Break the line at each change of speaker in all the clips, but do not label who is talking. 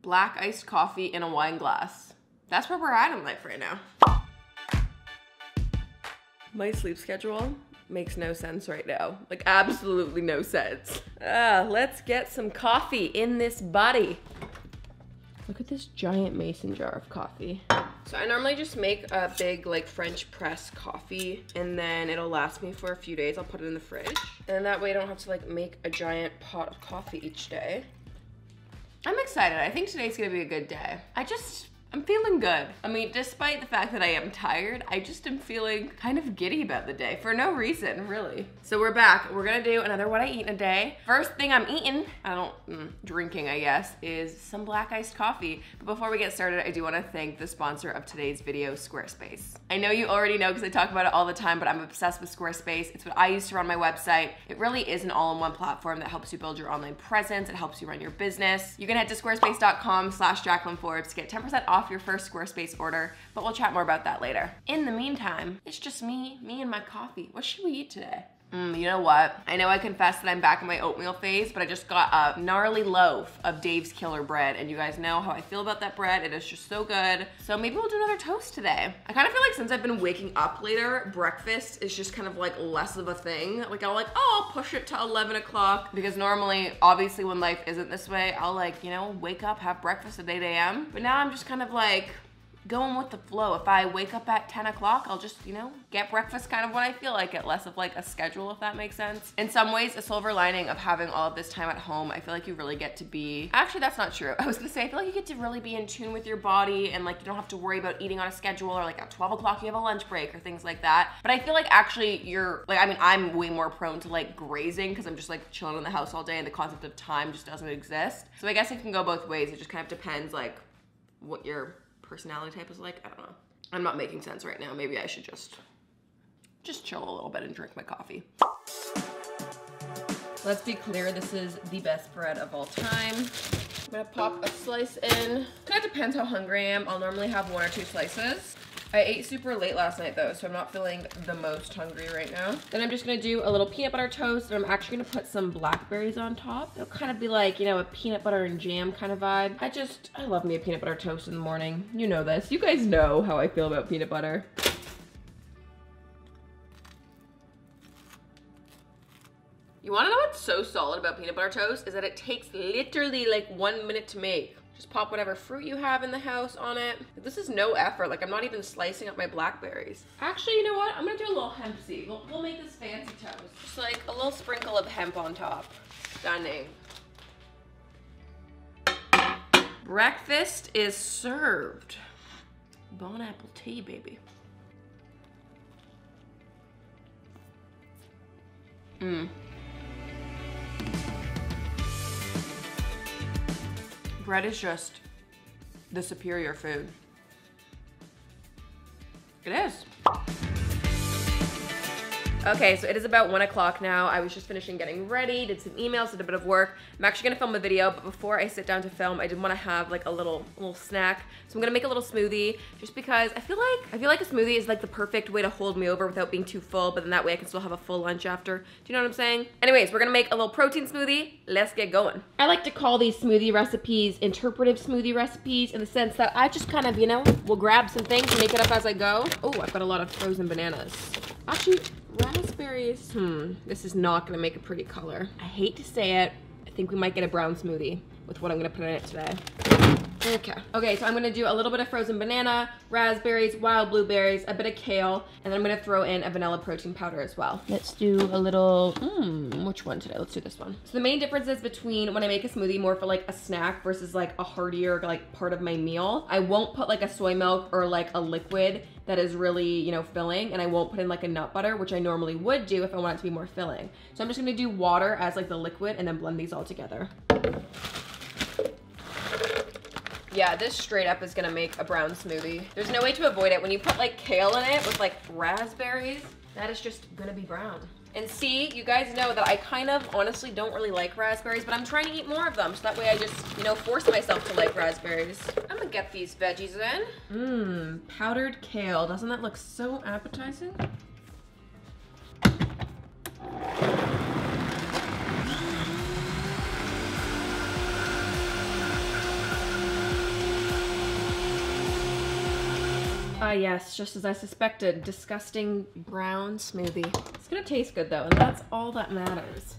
black iced coffee in a wine glass. That's where we're at in life right now. My sleep schedule makes no sense right now. Like, absolutely no sense. Let's get some coffee in this body. Look at this giant mason jar of coffee. So I normally just make a big like French press coffee and then it'll last me for a few days. I'll put it in the fridge. And that way I don't have to like make a giant pot of coffee each day. I'm excited. I think today's gonna be a good day. I'm feeling good. I mean, despite the fact that I am tired, I just am feeling kind of giddy about the day for no reason, really. So we're back. We're gonna do another what I eat in a day. First thing I'm eating, drinking, I guess, is some black iced coffee. But before we get started, I do wanna thank the sponsor of today's video, Squarespace. I know you already know because I talk about it all the time, but I'm obsessed with Squarespace. It's what I use to run my website. It really is an all-in-one platform that helps you build your online presence. It helps you run your business. You can head to squarespace.com/JaclynForbes to get 10% off your first Squarespace order, but we'll chat more about that later. In the meantime, it's just me and my coffee. What should we eat today? You know what? I know I confessed that I'm back in my oatmeal phase, but I just got a gnarly loaf of Dave's Killer bread, and you guys know how I feel about that bread. It is just so good. So maybe we'll do another toast today. I kind of feel like since I've been waking up later, breakfast is just kind of like less of a thing. Like I'll push it to 11 o'clock because normally, obviously when life isn't this way, I'll like, you know, wake up, have breakfast at 8 a.m. But now I'm just kind of like, going with the flow. If I wake up at 10 o'clock, I'll just, you know, get breakfast kind of when I feel like it, less of like a schedule, if that makes sense. In some ways, a silver lining of having all of this time at home, I feel like you really get to be, actually that's not true. I was gonna say, I feel like you get to really be in tune with your body and like you don't have to worry about eating on a schedule or like at 12 o'clock you have a lunch break or things like that. But I feel like actually you're, like, I mean, I'm way more prone to like grazing because I'm just like chilling in the house all day and the concept of time just doesn't exist. So I guess it can go both ways. It just kind of depends like what your personality type is like. I don't know. I'm not making sense right now. Maybe I should just chill a little bit and drink my coffee. Let's be clear, this is the best bread of all time. I'm gonna pop a slice in. Kind of depends how hungry I am. I'll normally have 1 or 2 slices. I ate super late last night though, so I'm not feeling the most hungry right now. Then I'm just gonna do a little peanut butter toast, and I'm actually gonna put some blackberries on top. It'll kind of be like, you know, a peanut butter and jam kind of vibe. I love me a peanut butter toast in the morning. You know this. You guys know how I feel about peanut butter. You wanna know what's so solid about peanut butter toast? Is that it takes literally like 1 minute to make. Just pop whatever fruit you have in the house on it. This is no effort. Like, I'm not even slicing up my blackberries. Actually, you know what? I'm gonna do a little hemp seed. We'll make this fancy toast. Just like a little sprinkle of hemp on top. Stunning. Breakfast is served. Bon appetit, baby. Bread is just the superior food. It is. Okay, so it is about 1 o'clock now. I was just finishing getting ready, did some emails, did a bit of work. I'm actually gonna film a video, but before I sit down to film, I did wanna have like a little snack. So I'm gonna make a little smoothie just because I feel like a smoothie is like the perfect way to hold me over without being too full, but then that way I can still have a full lunch after. Do you know what I'm saying? Anyways, we're gonna make a little protein smoothie. Let's get going. I like to call these smoothie recipes interpretive smoothie recipes in the sense that I just kind of, you know, will grab some things and make it up as I go. Oh, I've got a lot of frozen bananas. Actually, raspberries. This is not gonna make a pretty color. I hate to say it. I think we might get a brown smoothie with what I'm gonna put in it today. Okay, so I'm gonna do a little bit of frozen banana, raspberries, wild blueberries, a bit of kale, and then I'm gonna throw in a vanilla protein powder as well. Let's do a little, which one today? Let's do this one. So the main differences between when I make a smoothie more for like a snack versus like a heartier like part of my meal, I won't put like a soy milk or like a liquid that is really, you know, filling, and I won't put in like a nut butter, which I normally would do if I want it to be more filling. So I'm just gonna do water as like the liquid and then blend these all together. Yeah, this straight up is gonna make a brown smoothie. There's no way to avoid it. When you put like kale in it with like raspberries, that is just gonna be brown. And see, you guys know that I kind of honestly don't really like raspberries, but I'm trying to eat more of them, so that way I just, you know, force myself to like raspberries. I'm gonna get these veggies in. Powdered kale. Doesn't that look so appetizing? Ah yes, just as I suspected, disgusting brown smoothie. It's gonna taste good though, and that's all that matters.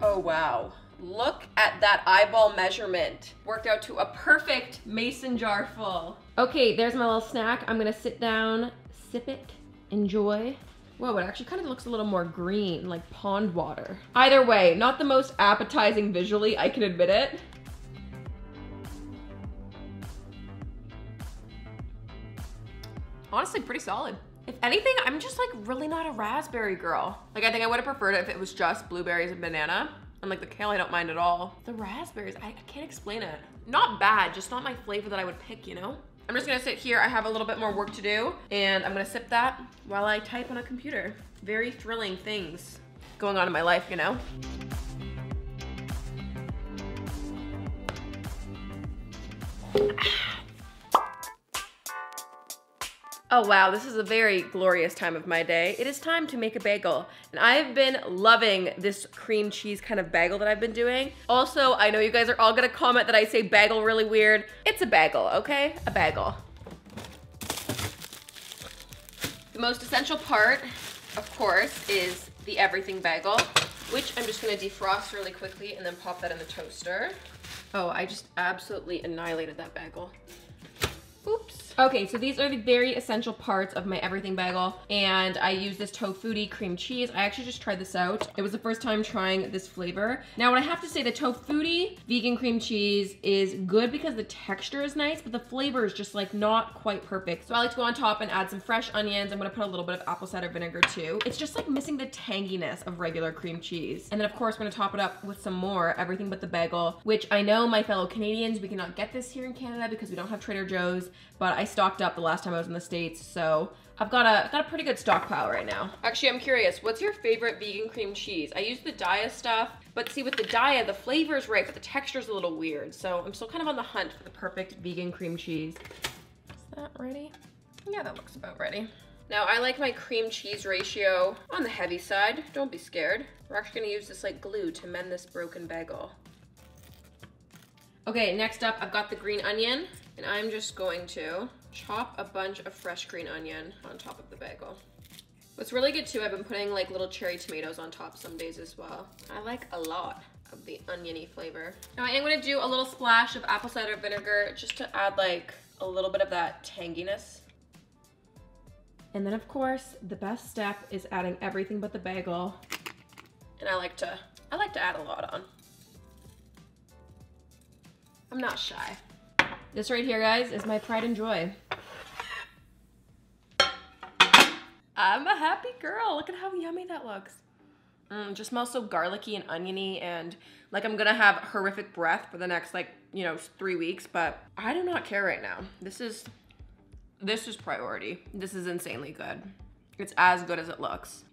Oh wow, look at that eyeball measurement. Worked out to a perfect mason jar full. Okay, there's my little snack. I'm gonna sit down, sip it, enjoy. Whoa, it actually kind of looks a little more green, like pond water. Either way, not the most appetizing visually, I can admit it. Honestly, pretty solid. If anything, I'm just like really not a raspberry girl. Like I think I would have preferred it if it was just blueberries and banana. And like the kale, I don't mind at all. The raspberries, I can't explain it. Not bad, just not my flavor that I would pick, you know? I'm just gonna sit here. I have a little bit more work to do and I'm gonna sip that while I type on a computer. Very thrilling things going on in my life, you know? Oh wow, this is a very glorious time of my day. It is time to make a bagel. And I've been loving this cream cheese kind of bagel that I've been doing. Also, I know you guys are all gonna comment that I say bagel really weird. It's a bagel, okay? A bagel. The most essential part, of course, is the everything bagel, which I'm just gonna defrost really quickly and then pop that in the toaster. Oh, I just absolutely annihilated that bagel. Oops. Okay, so these are the very essential parts of my everything bagel, and I use this tofutti cream cheese. I actually just tried this out. It was the first time trying this flavor. Now, what I have to say, the tofutti vegan cream cheese is good because the texture is nice, but the flavor is just like not quite perfect. So I like to go on top and add some fresh onions. I'm gonna put a little bit of apple cider vinegar too. It's just like missing the tanginess of regular cream cheese. And then of course, we're gonna top it up with some more everything but the bagel, which I know my fellow Canadians, we cannot get this here in Canada because we don't have Trader Joe's, but I stocked up the last time I was in the States, so I've got a pretty good stockpile right now. Actually, I'm curious, what's your favorite vegan cream cheese? I use the Daiya stuff, but see with the Daiya, the flavor is right, but the texture is a little weird, so I'm still kind of on the hunt for the perfect vegan cream cheese. Is that ready? Yeah, that looks about ready. Now, I like my cream cheese ratio on the heavy side. Don't be scared. We're actually gonna use this like glue to mend this broken bagel. Okay, next up, I've got the green onion, and I'm just going to chop a bunch of fresh green onion on top of the bagel. What's really good too, I've been putting like little cherry tomatoes on top some days as well. I like a lot of the oniony flavor. Now I am gonna do a little splash of apple cider vinegar just to add like a little bit of that tanginess. And then of course, the best step is adding everything but the bagel. And I like to add a lot on. I'm not shy. This right here, guys, is my pride and joy. I'm a happy girl. Look at how yummy that looks. Just smells so garlicky and oniony, and like I'm gonna have horrific breath for the next 3 weeks, but I do not care right now. This is priority. This is insanely good. It's as good as it looks.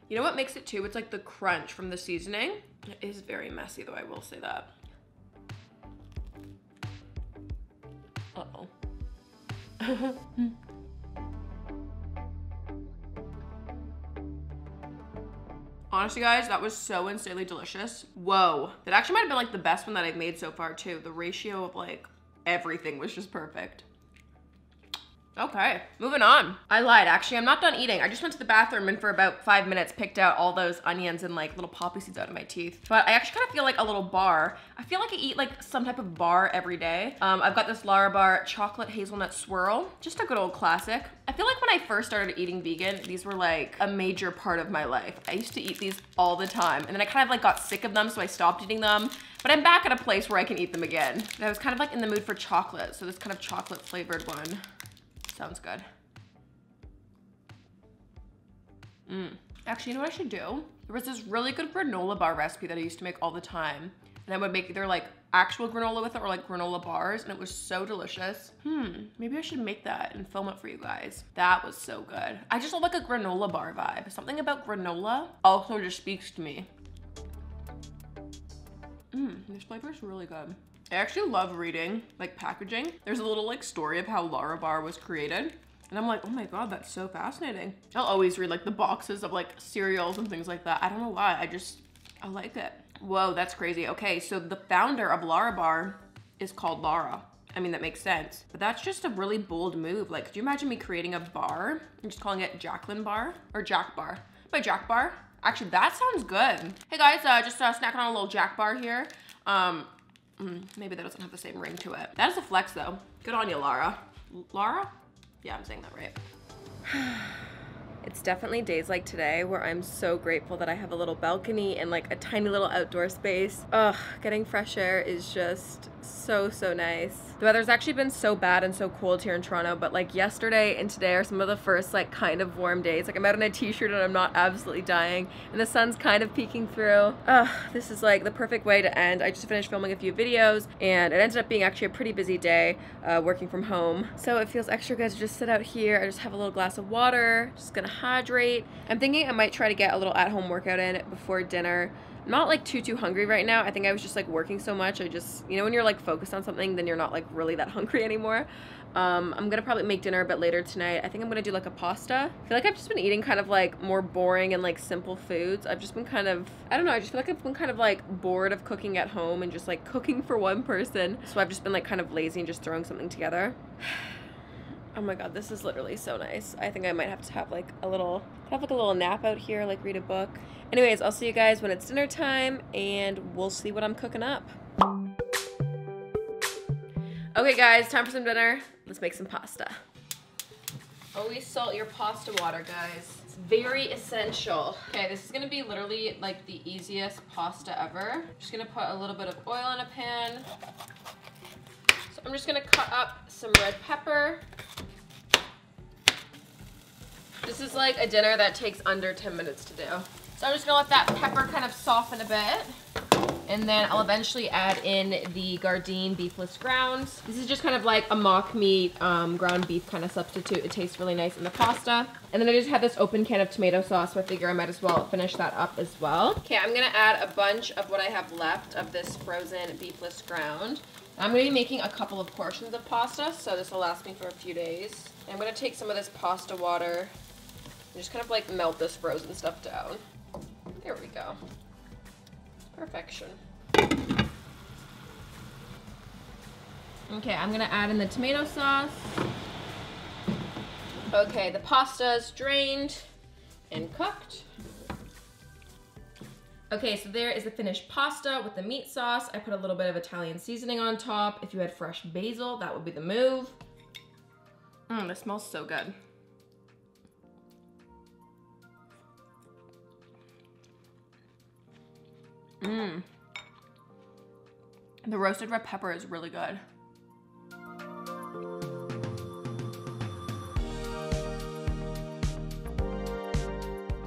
You know what makes it too? It's like the crunch from the seasoning. It is very messy though, I will say that. Uh-oh. Honestly, guys, that was so insanely delicious. Whoa. That actually might have been like the best one that I've made so far too. The ratio of like everything was just perfect. Okay, moving on. I lied, actually, I'm not done eating. I just went to the bathroom and for about 5 minutes picked out all those onions and like little poppy seeds out of my teeth. But I actually kind of feel like a little bar. I feel like I eat like some type of bar every day. I've got this Larabar chocolate hazelnut swirl, just a good old classic. I feel like when I first started eating vegan, these were like a major part of my life. I used to eat these all the time and then I kind of like got sick of them, so I stopped eating them. But I'm back at a place where I can eat them again. And I was kind of like in the mood for chocolate, so this kind of chocolate flavored one. Sounds good. Actually, you know what I should do? There was this really good granola bar recipe that I used to make all the time. And I would make either like actual granola with it or like granola bars, and it was so delicious. Maybe I should make that and film it for you guys. That was so good. I just love like a granola bar vibe. Something about granola also just speaks to me. This flavor is really good. I actually love reading like packaging. There's a little like story of how Larabar was created. And I'm like, oh my God, that's so fascinating. I'll always read like the boxes of like cereals and things like that. I don't know why, I like it. Whoa, that's crazy. Okay, so the founder of Lara Bar is called Lara. I mean, that makes sense. But that's just a really bold move. Like, could you imagine me creating a bar and just calling it Jaclyn Bar or Jack Bar? By Jack Bar? Actually, that sounds good. Hey guys, just snacking on a little Jack Bar here. Maybe that doesn't have the same ring to it. That is a flex though. Good on you, Lara. Lara? Yeah, I'm saying that right. It's definitely days like today where I'm so grateful that I have a little balcony and like a tiny little outdoor space. Ugh, getting fresh air is just so nice. The weather's actually been so bad and so cold here in Toronto, but like yesterday and today are some of the first like kind of warm days. Like I'm out in a t-shirt and I'm not absolutely dying and the sun's kind of peeking through. Ugh, this is like the perfect way to end. I just finished filming a few videos and it ended up being actually a pretty busy day working from home. So it feels extra good to just sit out here. I just have a little glass of water, just gonna hydrate. I'm thinking I might try to get a little at-home workout in before dinner. I'm not like too hungry right now. I think I was just like working so much. I just, you know, when you're like focused on something, then you're not like really that hungry anymore. I'm gonna probably make dinner a bit later tonight. I think I'm gonna do like a pasta. I feel like I've just been eating kind of like more boring and like simple foods. I've just been kind of, I don't know, I just feel like I've been kind of like bored of cooking at home and just like cooking for one person. So I've just been like kind of lazy and just throwing something together. Oh my god, this is literally so nice. I think I might have to have like a little, nap out here, like read a book. Anyways, I'll see you guys when it's dinner time and we'll see what I'm cooking up. Okay guys, time for some dinner. Let's make some pasta. Always salt your pasta water, guys. It's very essential. Okay, this is gonna be literally like the easiest pasta ever. Just gonna put a little bit of oil in a pan. So I'm just gonna cut up some red pepper. This is like a dinner that takes under 10 minutes to do. So I'm just gonna let that pepper kind of soften a bit. And then I'll eventually add in the Gardein beefless grounds. This is just kind of like a mock meat ground beef kind of substitute. It tastes really nice in the pasta. And then I just have this open can of tomato sauce, so I figure I might as well finish that up as well. Okay, I'm gonna add a bunch of what I have left of this frozen beefless ground. I'm gonna be making a couple of portions of pasta, so this will last me for a few days. And I'm gonna take some of this pasta water and just kind of like melt this frozen stuff down. There we go. Perfection. Okay, I'm gonna add in the tomato sauce. Okay, the pasta's drained and cooked. Okay, so there is the finished pasta with the meat sauce. I put a little bit of Italian seasoning on top. If you had fresh basil, that would be the move. This smells so good. The roasted red pepper is really good.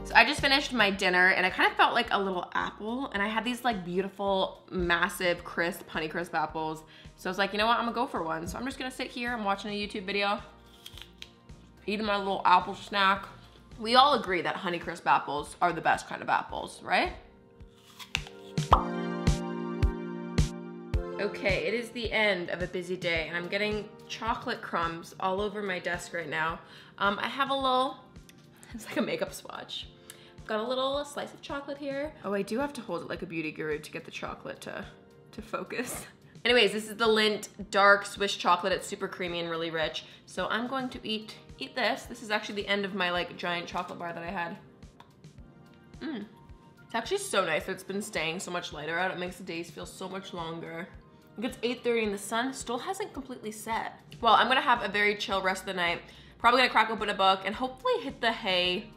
So I just finished my dinner and I kind of felt like a little apple, and I had these like beautiful, massive, crisp, Honeycrisp apples. So I was like, you know what, I'm gonna go for one. So I'm just gonna sit here, I'm watching a YouTube video, eating my little apple snack. We all agree that Honeycrisp apples are the best kind of apples, right? Okay, it is the end of a busy day and I'm getting chocolate crumbs all over my desk right now. I have a little, it's like a makeup swatch. I've got a little slice of chocolate here. Oh, I do have to hold it like a beauty guru to get the chocolate to focus. Anyways, this is the Lindt dark Swiss chocolate. It's super creamy and really rich. So I'm going to eat this. This is actually the end of my like giant chocolate bar that I had. It's actually so nice that it's been staying so much lighter out. It makes the days feel so much longer. Like it's 8:30 and the sun still hasn't completely set. Well, I'm gonna have a very chill rest of the night. Probably gonna crack open a book and hopefully hit the hay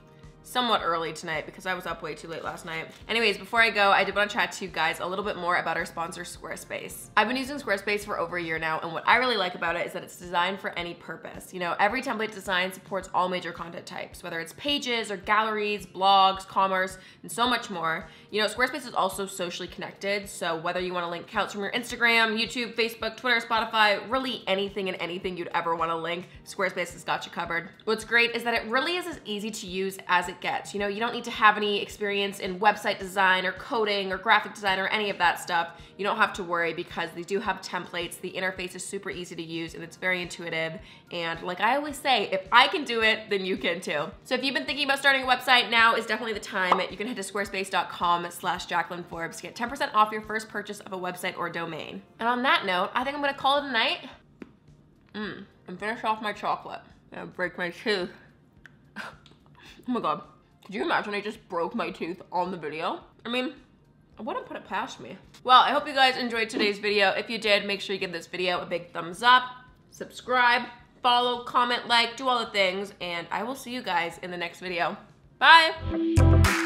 somewhat early tonight because I was up way too late last night. Anyways, before I go, I did want to chat to you guys a little bit more about our sponsor, Squarespace. I've been using Squarespace for over a year now, and what I really like about it is that it's designed for any purpose. You know, every template design supports all major content types, whether it's pages or galleries, blogs, commerce, and so much more. You know, Squarespace is also socially connected, so whether you want to link accounts from your Instagram, YouTube, Facebook, Twitter, Spotify, really anything and anything you'd ever want to link, Squarespace has got you covered. What's great is that it really is as easy to use as it it gets. You know, you don't need to have any experience in website design or coding or graphic design or any of that stuff. You don't have to worry because they do have templates. The interface is super easy to use and it's very intuitive. And like I always say, if I can do it, then you can too. So if you've been thinking about starting a website, now is definitely the time. You can head to squarespace.com/JaclynForbes to get 10% off your first purchase of a website or domain. And on that note, I think I'm gonna call it a night. And finish off my chocolate. And break my tooth. Oh my God. Could you imagine I just broke my tooth on the video? I mean, I wouldn't put it past me. Well, I hope you guys enjoyed today's video. If you did, make sure you give this video a big thumbs up, subscribe, follow, comment, like, do all the things, and I will see you guys in the next video. Bye!